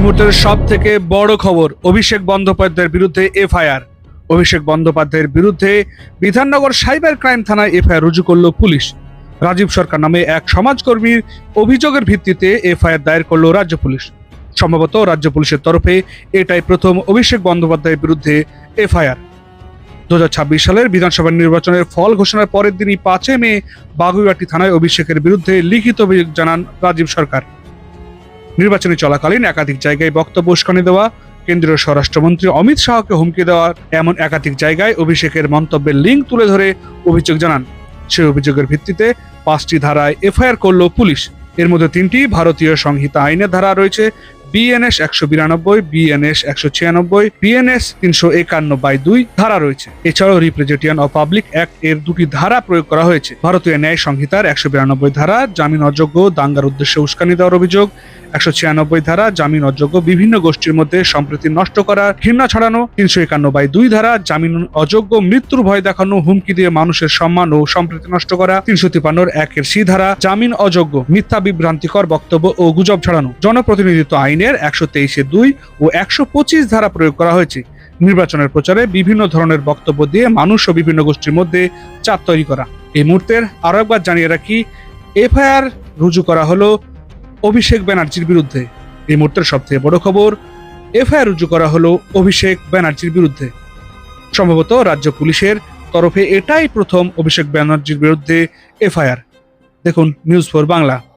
এই মুহূর্তের সব থেকে বড় খবর, অভিষেক বন্দ্যোপাধ্যায়ের বিরুদ্ধে এফআইআর। অভিষেক বন্দ্যোপাধ্যায়ের বিরুদ্ধে বিধাননগর সাইবার ক্রাইম থানায় এফআইআর রুজু করল পুলিশ। রাজীব সরকার নামে এক সমাজকর্মীর অভিযোগের ভিত্তিতে এফআইআর দায়ের করল রাজ্য পুলিশ। সম্ভবত রাজ্য পুলিশের তরফে এটাই প্রথম অভিষেক বন্দ্যোপাধ্যায়ের বিরুদ্ধে এফআইআর। 2026 সালের বিধানসভা নির্বাচনের ফল ঘোষণার পরের দিনই 5 মে বাগুইআটি থানায় অভিষেকের বিরুদ্ধে লিখিত অভিযোগ জানান রাজীব সরকার। নির্বাচনী চলাকালীন একাধিক জায়গায় বক্তব্য উস্কানি দেওয়া, কেন্দ্রীয় স্বরাষ্ট্রমন্ত্রী অমিত শাহকে হুমকি দেওয়া, এমন একাধিক জায়গায় অভিষেকের মন্তব্যের লিঙ্ক তুলে ধরে অভিযোগ জানান। সেই অভিযোগের ভিত্তিতে 5টি ধারায় এফআইআর করল পুলিশ। এর মধ্যে 3টি ভারতীয় সংহিতা আইনের ধারা রয়েছে, বিএনএস 192, বিএনএস 196, বিএনএস 351/2 ধারা রয়েছে। এছাড়াও রিপ্রেজেন্টেশন অফ পাবলিক অ্যাক্ট এর 2টি ধারা প্রয়োগ করা হয়েছে। ভারতীয় ন্যায় সংহিতার 192 ধারা জামিন অযোগ্য দাঙ্গার উদ্দেশ্যে উস্কানি দেওয়ার অভিযোগ, 196 ধারা জামিন অযোগ্য বিভিন্ন গোষ্ঠীর মধ্যে সম্প্রীতি নষ্ট করা, ঘৃণা ছড়ানো, 351/2 ধারা জামিন অযোগ্য মৃত্যুর ভয় দেখানো, হুমকি দিয়ে মানুষের সম্মান ও সম্প্রীতি নষ্ট করা, 353(1)(c) ধারা জামিন অযোগ্য মিথ্যা বিভ্রান্তিকর বক্তব্য ও গুজব ছড়ানো, জনপ্রতিনিধিত্ব আইনের 123(2) ও 125 ধারা প্রয়োগ করা হয়েছে। নির্বাচনের প্রচারে বিভিন্ন ধরনের বক্তব্য দিয়ে মানুষ ও বিভিন্ন গোষ্ঠীর মধ্যে চাপ তৈরি করা। এই মুহূর্তের আরো একবার জানিয়ে রাখি, এফআইআর রুজু করা হলো অভিষেক ব্যানার্জির বিরুদ্ধে। এই মুহূর্তের সবথেকে বড় খবর, এফআইআর রুজু করা হলো অভিষেক ব্যানার্জির বিরুদ্ধে। সম্ভবত রাজ্য পুলিশের তরফে এটাই প্রথম অভিষেক ব্যানার্জির বিরুদ্ধে এফআইআর। দেখুন নিউজ 4 বাংলা।